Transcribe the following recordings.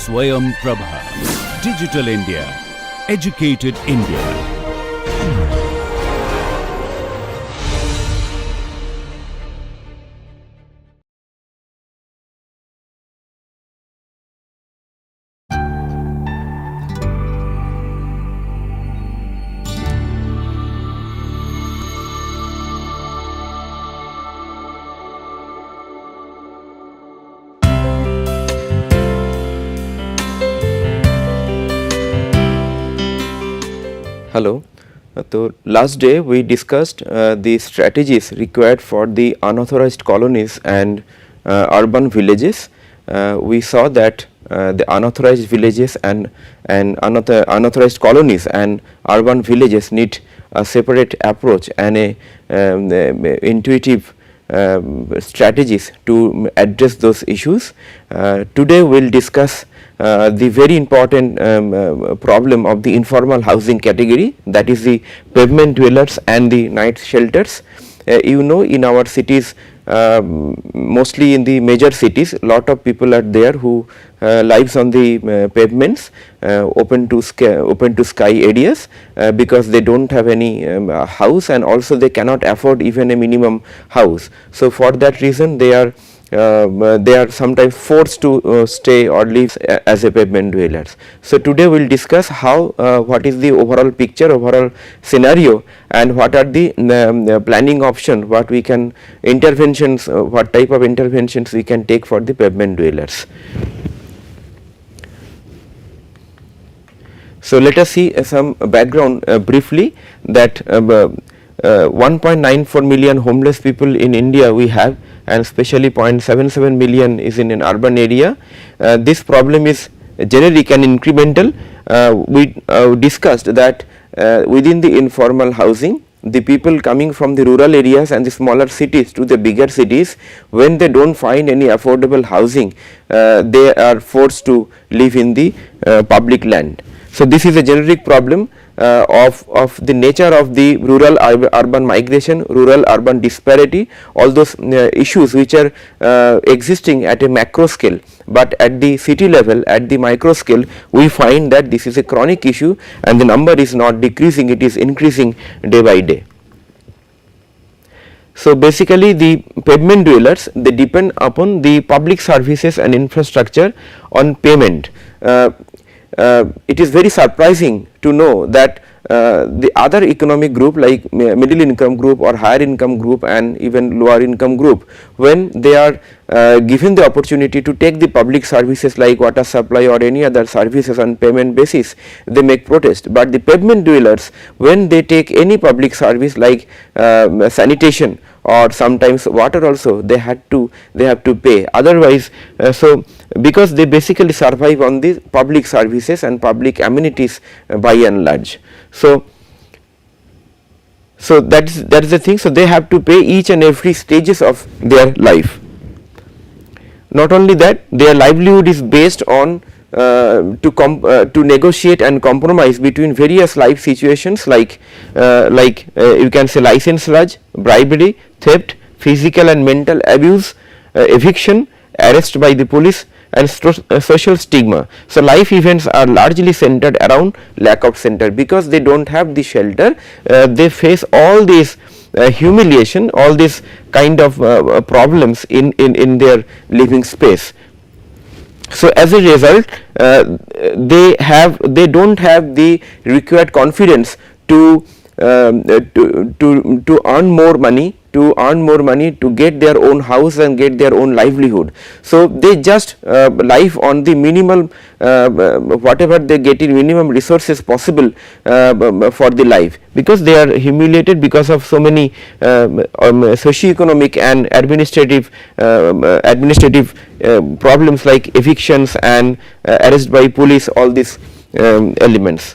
Swayam Prabha. Digital India. Educated India. Hello. So last day we discussed the strategies required for the unauthorized colonies and urban villages. We saw that the unauthorized villages and unauthorized colonies and urban villages need a separate approach and a intuitive strategies to address those issues. Today we will discuss the very important problem of the informal housing category, that is the pavement dwellers and the night shelters. You know, in our cities, mostly in the major cities, lot of people are there who lives on the pavements, open to sky areas, because they do not have any house, and also they cannot afford even a minimum house. So for that reason they are sometimes forced to stay or live as a pavement dwellers. So today we will discuss how what is the overall picture, overall scenario, and what are the planning option, what we can interventions, what type of interventions we can take for the pavement dwellers. So let us see some background briefly, that 1.94 million homeless people in India we have, and especially 0.77 million is in an urban area. This problem is generic and incremental. We discussed that within the informal housing, the people coming from the rural areas and the smaller cities to the bigger cities, when they do not find any affordable housing, they are forced to live in the public land. So this is a generic problem of the nature of the rural urban migration, rural urban disparity, all those issues which are existing at a macro scale, but at the city level, at the micro scale, we find that this is a chronic issue and the number is not decreasing, it is increasing day by day. So basically the pavement dwellers, they depend upon the public services and infrastructure on payment. It is very surprising to know that the other economic group like middle income group or higher income group and even lower income group, when they are given the opportunity to take the public services like water supply or any other services on payment basis, they make protest. But the pavement dwellers, when they take any public service like sanitation or sometimes water also, they have to pay, otherwise so because they basically survive on the public services and public amenities by and large. So that is the thing. So they have to pay each and every stages of their life. Not only that, their livelihood is based on to negotiate and compromise between various life situations like you can say license raj, bribery, theft, physical and mental abuse, eviction, arrest by the police, and social stigma. So life events are largely centered around lack of shelter, because they do not have the shelter. They face all these humiliation, all these kind of problems in their living space. So as a result, they do not have the required confidence to earn more money, to get their own house and get their own livelihood. So they just live on the minimal whatever they get in minimum resources possible for the life, because they are humiliated because of so many socio-economic and administrative problems like evictions and arrest by police, all these elements.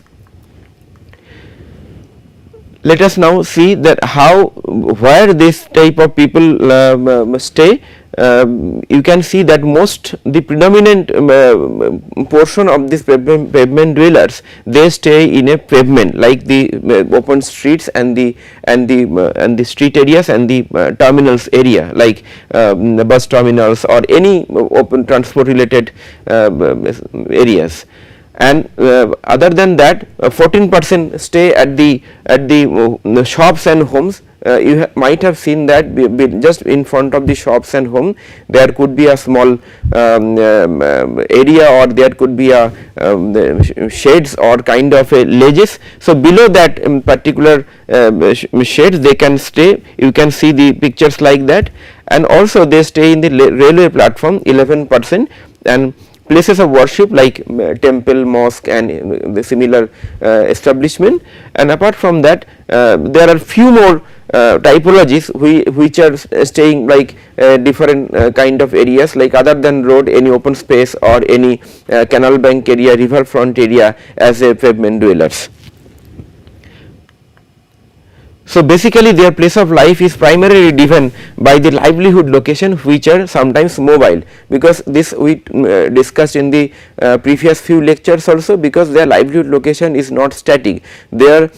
let us now see that how where this type of people stay. You can see that most the predominant portion of this pavement dwellers, they stay in a pavement like the open streets and the street areas and the terminals area like the bus terminals or any open transport related areas. And other than that 14% stay at the shops and homes. You might have seen that just in front of the shops and home there could be a small area, or there could be a shades or kind of a ledges. So below that particular shades they can stay. You can see the pictures like that. And also they stay in the railway platform 11%, and places of worship like temple, mosque and the similar establishment. And apart from that there are few more typologies which are staying like different kind of areas, like other than road, any open space or any canal bank area, river front area as a pavement dwellers. So basically their place of life is primarily driven by the livelihood location, which are sometimes mobile, because this we discussed in the previous few lectures also, because their livelihood location is not static. Their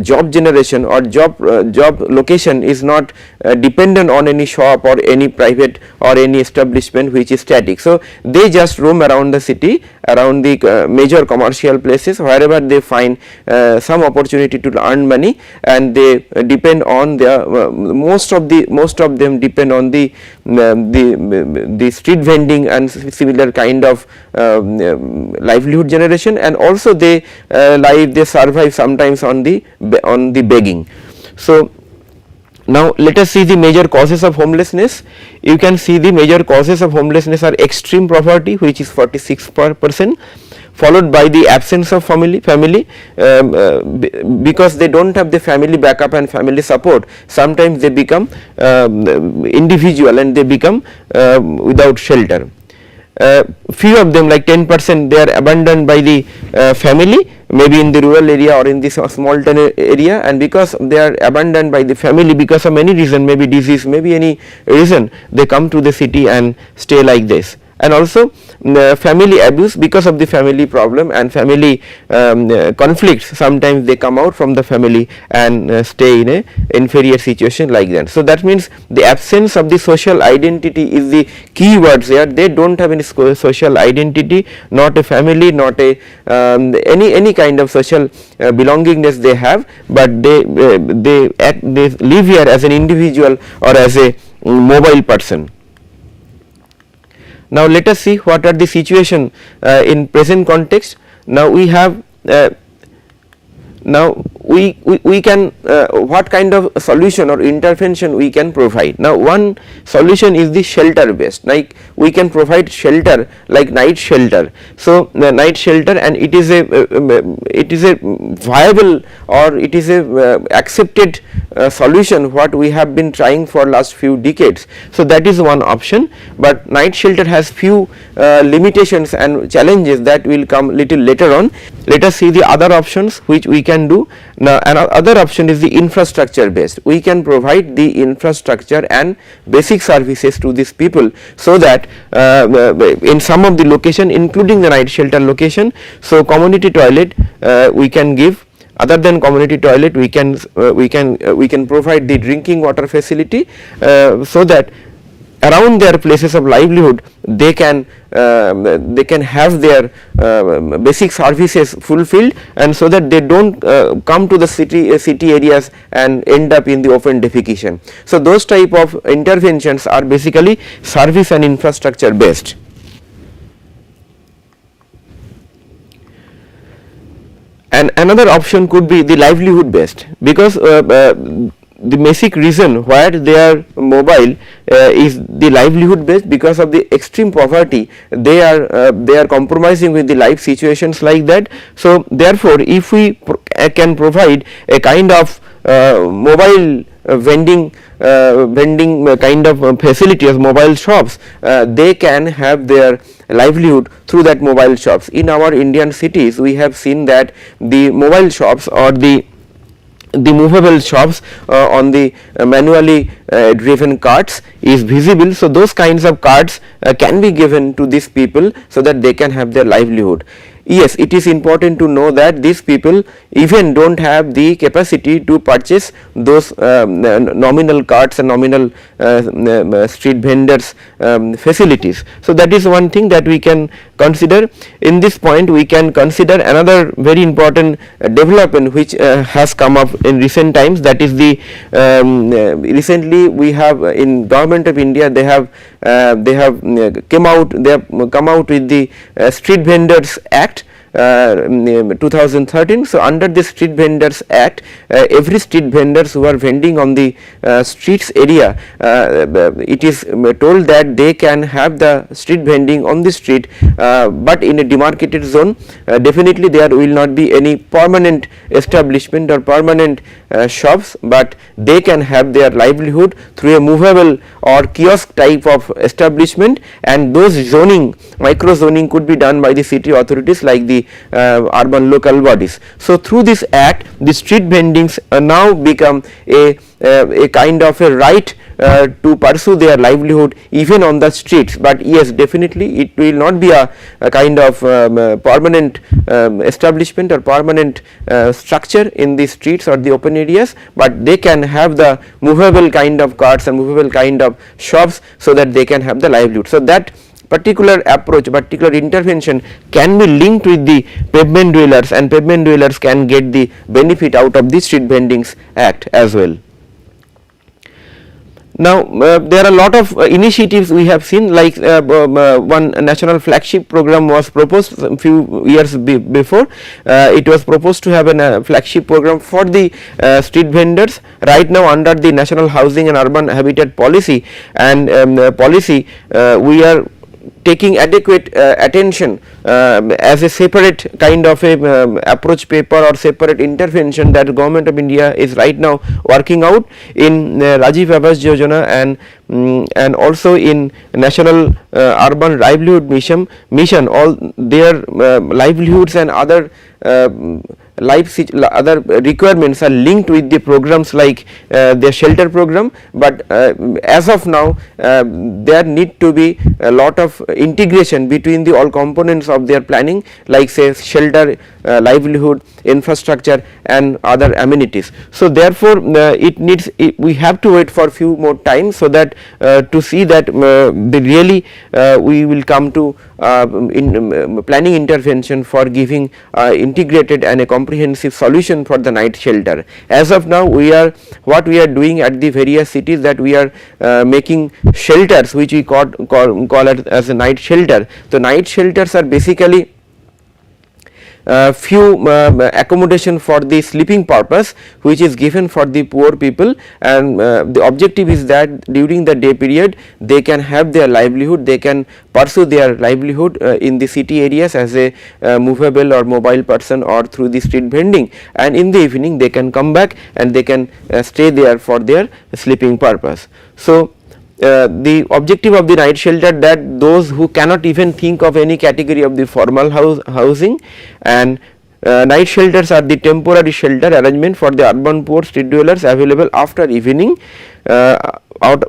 job generation or job location is not dependent on any shop or any private or any establishment which is static. So they just roam around the city, around the major commercial places, wherever they find some opportunity to earn money, and they depend on their most of them depend on the street vending and similar kind of livelihood generation, and also they survive sometimes on the begging. So now let us see the major causes of homelessness. You can see the major causes of homelessness are extreme poverty, which is 46%, followed by the absence of family because they don't have the family backup and family support. Sometimes they become individual and they become without shelter. Few of them, like 10%, they are abandoned by the family, maybe in the rural area or in the small town area, and because they are abandoned by the family because of many reason, maybe disease, maybe any reason, they come to the city and stay like this. And also family abuse, because of the family problem and family conflicts, sometimes they come out from the family and stay in a inferior situation like that. So that means the absence of the social identity is the key words here. They don't have any social identity, not a family, not a any kind of social belongingness they have, but they live here as an individual or as a mobile person. Now let us see what are the situation in present context. Now we have now we can what kind of solution or intervention we can provide. Now one solution is the shelter based, like we can provide shelter like night shelter. So the night shelter, and it is a viable or it is a accepted solution what we have been trying for last few decades. So that is one option, but night shelter has few limitations and challenges that will come little later on. Let us see the other options which we can do. Now another option is the infrastructure based. We can provide the infrastructure and basic services to these people, so that in some of the location, including the night shelter location, so community toilet we can give. Other than community toilet, we can provide the drinking water facility, so that around their places of livelihood they can have their basic services fulfilled, and so that they don't come to the city areas and end up in the open defecation. So those type of interventions are basically service and infrastructure based. And another option could be the livelihood based, because the basic reason why they are mobile is the livelihood based. Because of the extreme poverty, they are compromising with the life situations like that. So therefore, if we can provide a kind of mobile vending kind of facility as mobile shops, they can have their livelihood through that mobile shops. In our Indian cities, we have seen that the mobile shops or the the movable shops on the manually driven carts is visible. So those kinds of carts can be given to these people so that they can have their livelihood. Yes, it is important to know that these people even do not have the capacity to purchase those nominal carts and nominal street vendors facilities. So that is one thing that we can consider. In this point we can consider another very important development which has come up in recent times, that is the recently we have in Government of India, they have come out with the Street Vendors Act 2013. So under the Street Vendors Act, every street vendors who are vending on the streets area, it is told that they can have the street vending on the street, but in a demarcated zone. Definitely there will not be any permanent establishment or permanent shops, but they can have their livelihood through a movable or kiosk type of establishment, and those zoning, micro zoning could be done by the city authorities like the urban local bodies. So through this act, the street vendings now become a kind of a right to pursue their livelihood even on the streets. But yes, definitely it will not be a kind of permanent establishment or permanent structure in the streets or the open areas, but they can have the movable kind of carts and movable kind of shops so that they can have the livelihood. So that particular approach, particular intervention can be linked with the pavement dwellers, and pavement dwellers can get the benefit out of the Street Vendings Act as well. Now there are a lot of initiatives we have seen, like one national flagship program was proposed a few years before. It was proposed to have a flagship program for the street vendors. Right now under the National Housing and Urban Habitat Policy and we are taking adequate attention as a separate kind of a approach paper or separate intervention that Government of India is right now working out in Rajiv Awas Yojana and also in National Urban Livelihood Mission. All their livelihoods and other other requirements are linked with the programs like their shelter program, but as of now there need to be a lot of integration between the all components of their planning, like say shelter, livelihood, infrastructure and other amenities. So therefore we have to wait for few more time so that to see that really we will come to planning intervention for giving integrated and a comprehensive solution for the night shelter. As of now what we are doing at the various cities, that we are making shelters which we call it as a night shelter. The night shelters are basically few accommodation for the sleeping purpose which is given for the poor people, and the objective is that during the day period they can have their livelihood, they can pursue their livelihood in the city areas as a movable or mobile person or through the street vending, and in the evening they can come back and they can stay there for their sleeping purpose. So the objective of the night shelter, that those who cannot even think of any category of the formal housing, and night shelters are the temporary shelter arrangement for the urban poor street dwellers available after evening.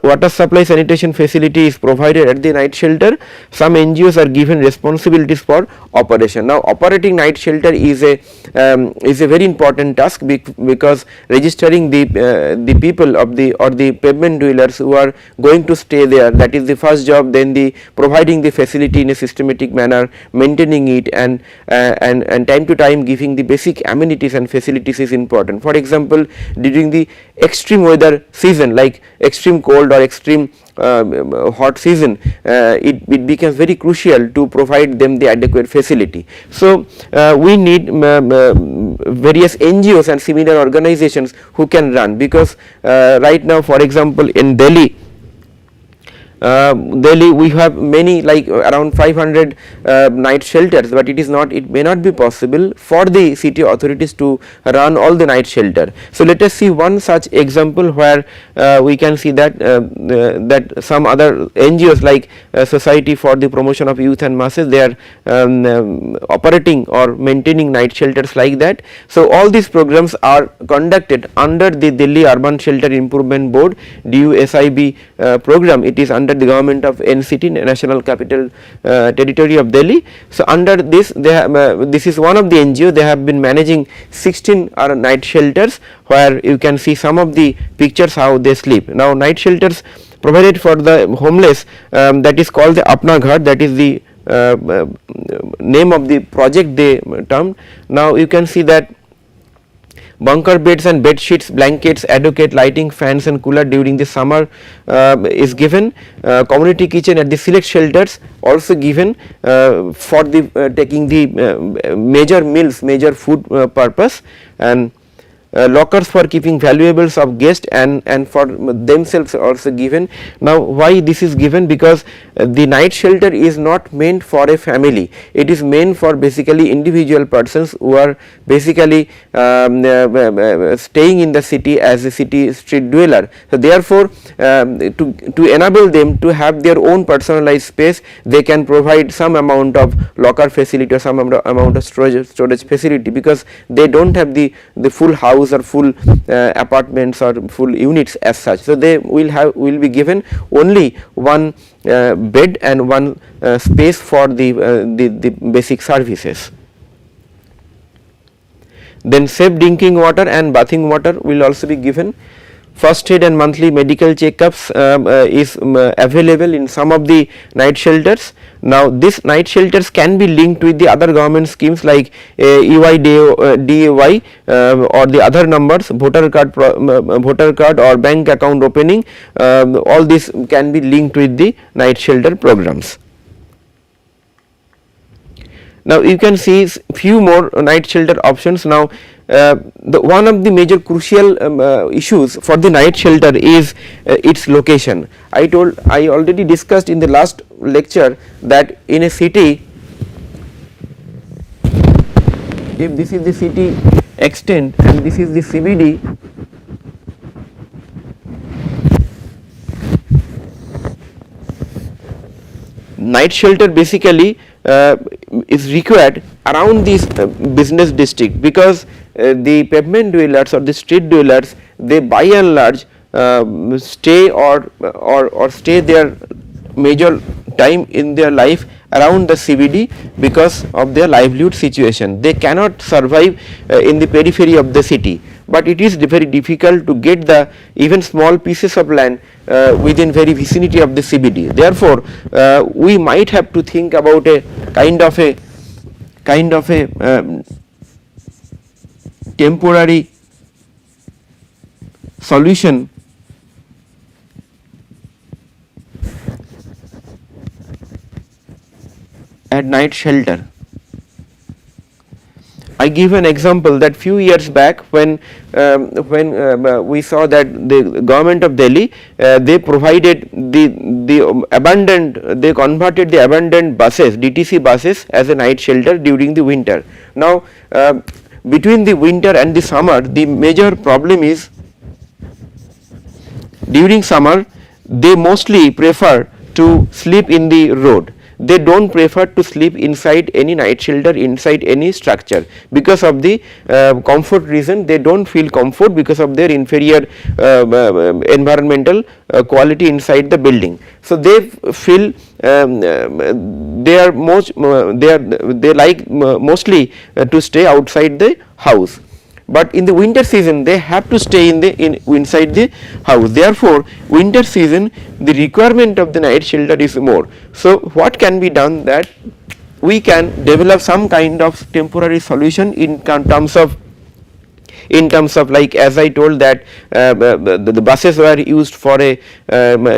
Water supply sanitation facility is provided at the night shelter. Some NGOs are given responsibilities for operation. Now operating night shelter is a very important task because registering the people of the pavement dwellers who are going to stay there, that is the first job. Then the providing the facility in a systematic manner, maintaining it, and time to time giving the basic amenities and facilities is important. For example, during the extreme weather season like extreme cold or extreme hot season, it becomes very crucial to provide them the adequate facility. So we need various NGOs and similar organizations who can run, because right now for example in Delhi Delhi we have many, like around 500 night shelters, but it may not be possible for the city authorities to run all the night shelter. So let us see one such example where we can see that that some other NGOs like Society for the Promotion of Youth and Masses, they are operating or maintaining night shelters like that. So all these programs are conducted under the Delhi Urban Shelter Improvement Board DUSIB program. It is under the government of NCT, National Capital Territory of Delhi. So under this, they have, this is one of the NGO, they have been managing 16 night shelters, where you can see some of the pictures how they sleep. Now night shelters provided for the homeless, that is called the Apna Ghar, that is the name of the project they termed. Now you can see that bunker beds and bed sheets, blankets, adequate lighting, fans and cooler during the summer is given. Community kitchen at the select shelters also given for the taking the major meals, major food purpose, and lockers for keeping valuables of guests and for themselves also given. Now why this is given? Because the night shelter is not meant for a family, it is meant for basically individual persons who are basically staying in the city as a city street dweller. So therefore to enable them to have their own personalized space, they can provide some amount of locker facility or some amount of storage facility, because they do not have the full house or full apartments or full units as such. So they will be given only one bed and one space for the basic services. Then safe drinking water and bathing water will also be given. First aid and monthly medical checkups is available in some of the night shelters. Now these night shelters can be linked with the other government schemes like EYDAY or the other numbers, voter card or bank account opening. All this can be linked with the night shelter programs. Now you can see few more night shelter options. Now one of the major crucial issues for the night shelter is its location. I already discussed in the last lecture that in a city, if this is the city extent and this is the CBD, night shelter basically is required around this business district, because the pavement dwellers or the street dwellers, they by and large stay or stay their major time in their life around the CBD because of their livelihood situation. They cannot survive in the periphery of the city, but it is very difficult to get the even small pieces of land within very vicinity of the CBD. Therefore, we might have to think about a kind of a temporary solution at night shelter. I give an example that few years back when we saw that the government of Delhi, they provided the abandoned, they converted the abandoned buses, DTC buses, as a night shelter during the winter. Now between the winter and the summer, the major problem is during summer they mostly prefer to sleep in the road. They do not prefer to sleep inside any night shelter, inside any structure, because of the comfort reason. They do not feel comfort because of their inferior environmental quality inside the building. So they feel they like mostly to stay outside the house. But in the winter season they have to stay inside the house. Therefore, winter season the requirement of the night shelter is more. So what can be done, that we can develop some kind of temporary solution in terms of like, as I told that the buses were used for a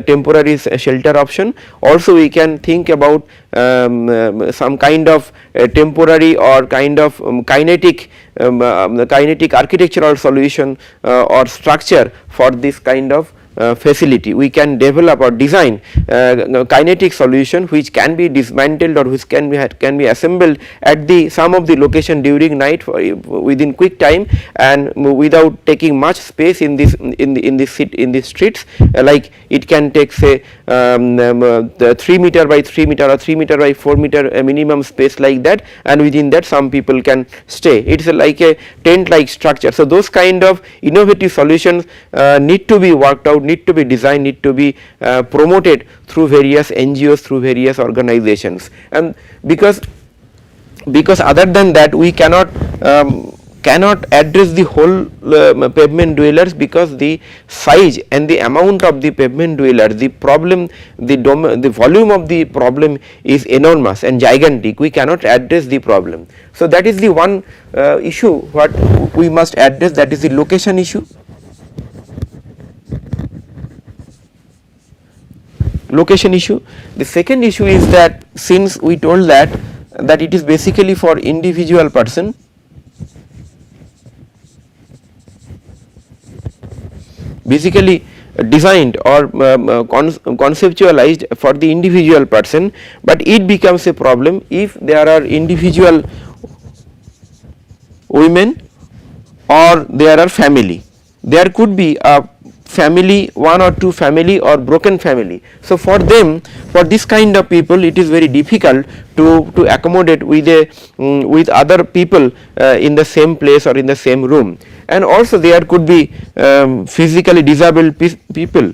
temporary shelter option. Also we can think about some kind of temporary or kind of kinetic architectural solution or structure for this kind of facility. We can develop or design kinetic solution which can be dismantled or which can be assembled at the some of the location during night within quick time and without taking much space in the streets, like it can take say the 3 meter by 3 meter or 3 meter by 4 meter minimum space like that, and within that some people can stay. It is like a tent like structure. So those kind of innovative solutions need to be worked out, need to be designed, need to be promoted through various NGOs, through various organizations, and because other than that we cannot address the whole pavement dwellers, because the size and the amount of the pavement dwellers, the problem, the volume of the problem is enormous and gigantic. We cannot address the problem. So that is the one issue what we must address, that is the location issue. Location issue. The second issue is that since we told that it is basically for individual person, basically designed or conceptualized for the individual person, but it becomes a problem if there are individual women or there are family. There could be a family, one or two family or broken family. So for them, for this kind of people, it is very difficult to accommodate with other people in the same place or in the same room. And also there could be physically disabled people.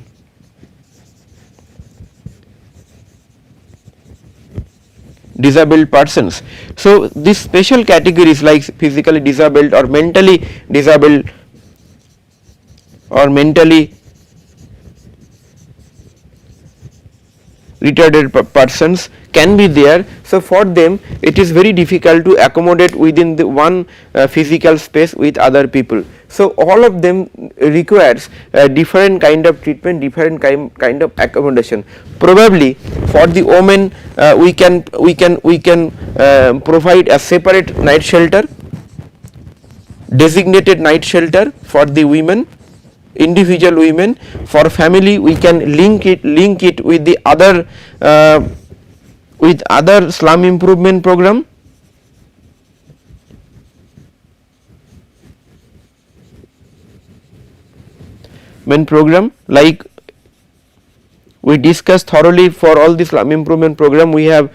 Disabled persons. So these special categories like physically disabled or mentally disabled or mentally retarded persons can be there. So for them it is very difficult to accommodate within the one physical space with other people. So all of them requires different kind of treatment, different kind of accommodation. Probably for the women we can provide a separate night shelter, designated night shelter for the women, individual women. For family we can link it with the other slum improvement program. Like we discussed thoroughly for all the slum improvement program, we have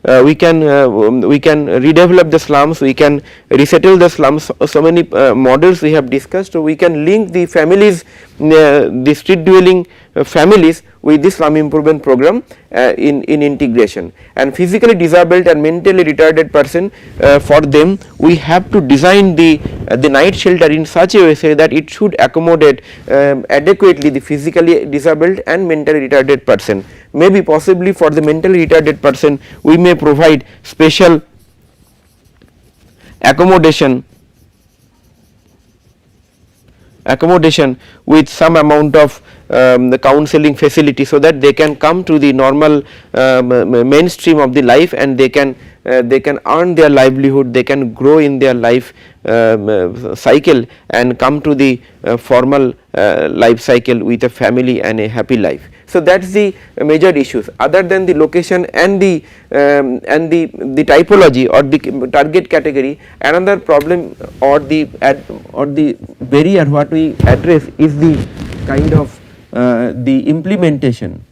we can redevelop the slums, we can resettle the slums. So many models we have discussed. So we can link the families, the street dwelling families with this slum improvement program in integration. And physically disabled and mentally retarded person, for them we have to design the night shelter in such a way so that it should accommodate adequately the physically disabled and mentally retarded person. Maybe possibly for the mentally retarded person we may provide special accommodation with some amount of the counseling facility, so that they can come to the normal mainstream of the life, and they can earn their livelihood, they can grow in their life cycle and come to the formal life cycle with a family and a happy life. So that is the major issues. Other than the location and the typology or the target category, another problem or the barrier what we address is the kind of the implementation.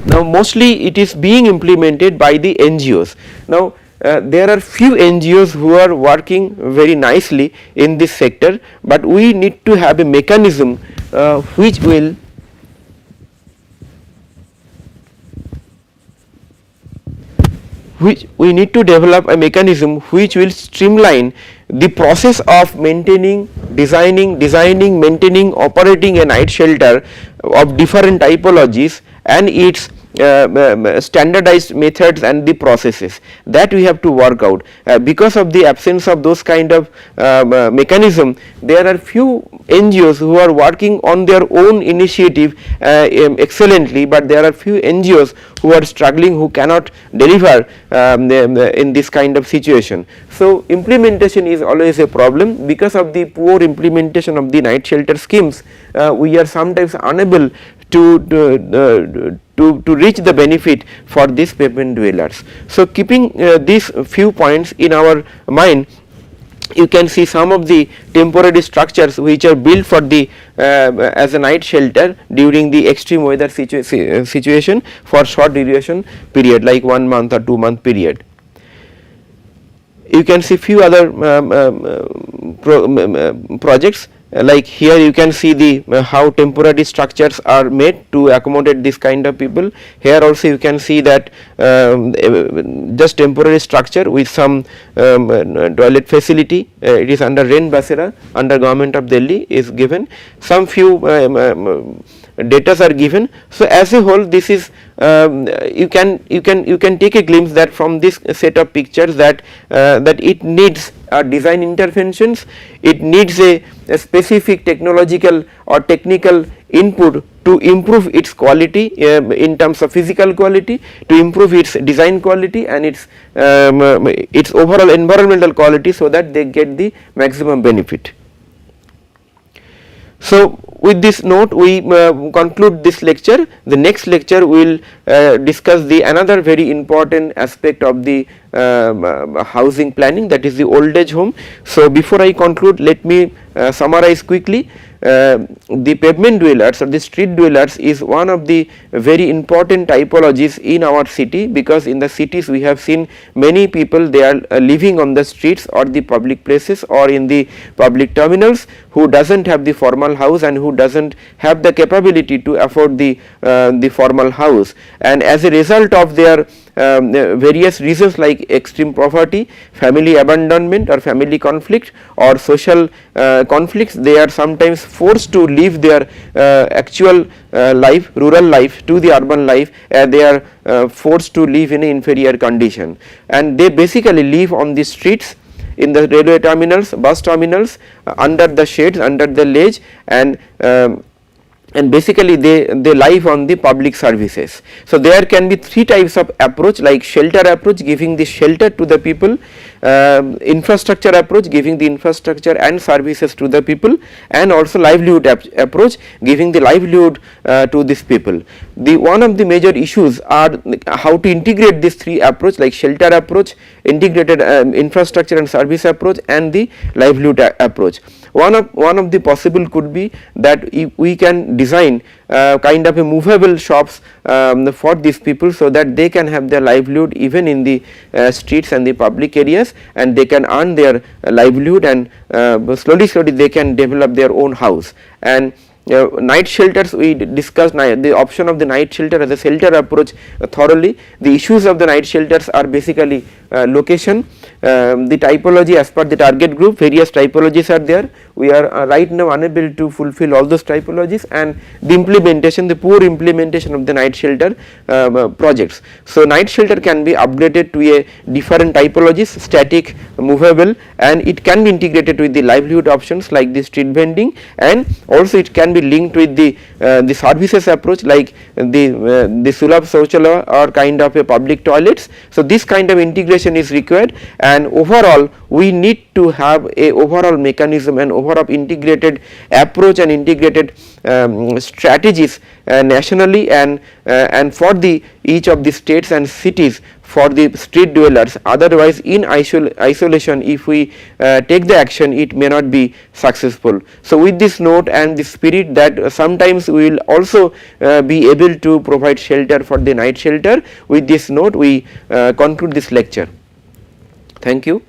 Now mostly it is being implemented by the NGOs. Now there are few NGOs who are working very nicely in this sector, but we need to have a mechanism which will we need to develop a mechanism which will streamline the process of maintaining, designing, maintaining, operating a night shelter of different typologies and its standardized methods and the processes that we have to work out. Because of the absence of those kind of mechanism, there are few NGOs who are working on their own initiative excellently, but there are few NGOs who are struggling, who cannot deliver in this kind of situation. So implementation is always a problem. Because of the poor implementation of the night shelter schemes, we are sometimes unable to reach the benefit for these pavement dwellers. So keeping these few points in our mind, you can see some of the temporary structures which are built for the as a night shelter during the extreme weather situation for short duration period, like 1 month or 2 month period. You can see few other projects, like here you can see the how temporary structures are made to accommodate this kind of people. Here also you can see that just temporary structure with some toilet facility. It is under Rain Basera, under Government of Delhi is given. Some few datas are given. So as a whole, this is you can take a glimpse that from this set of pictures that it needs design interventions, it needs a specific technological or technical input to improve its quality in terms of physical quality, to improve its design quality and its overall environmental quality, so that they get the maximum benefit. So with this note, we conclude this lecture. The next lecture we will discuss the another very important aspect of the housing planning, that is the old age home. So before I conclude, let me summarize quickly. The pavement dwellers or the street dwellers is one of the very important typologies in our city, because in the cities we have seen many people, they are living on the streets or the public places or in the public terminals, who doesn't have the formal house and who doesn't have the capability to afford the formal house, and as a result of their various reasons like extreme poverty, family abandonment or family conflict or social conflicts, they are sometimes forced to leave their actual life, rural life, to the urban life. They are forced to live in an inferior condition, and they basically live on the streets, in the railway terminals, bus terminals, under the shades, under the ledge, and basically they live on the public services. So there can be three types of approach, like shelter approach, giving the shelter to the people, infrastructure approach, giving the infrastructure and services to the people, and also livelihood approach, giving the livelihood to these people. One of the major issues are how to integrate these three approach, like shelter approach, integrated infrastructure and service approach, and the livelihood approach. One of the possible could be that we can design kind of a movable shops for these people, so that they can have their livelihood even in the streets and the public areas, and they can earn their livelihood, and slowly they can develop their own house. And night shelters, we discussed the option of the night shelter as a shelter approach thoroughly. The issues of the night shelters are basically location, the typology as per the target group, various typologies are there. We are right now unable to fulfill all those typologies, and the implementation, the poor implementation of the night shelter projects. So night shelter can be upgraded to a different typologies, static, movable, and it can be integrated with the livelihood options like the street vending, and also it can be linked with the services approach, like the Sulabh Shauchalaya or kind of a public toilets. So this kind of integration is required, and overall we need to have a overall mechanism and overall integrated approach and integrated strategies nationally and for the each of the states and cities for the street dwellers. Otherwise, in isolation, if we take the action, it may not be successful. So with this note and the spirit that sometimes we will also be able to provide shelter for the night shelter, with this note we conclude this lecture. Thank you.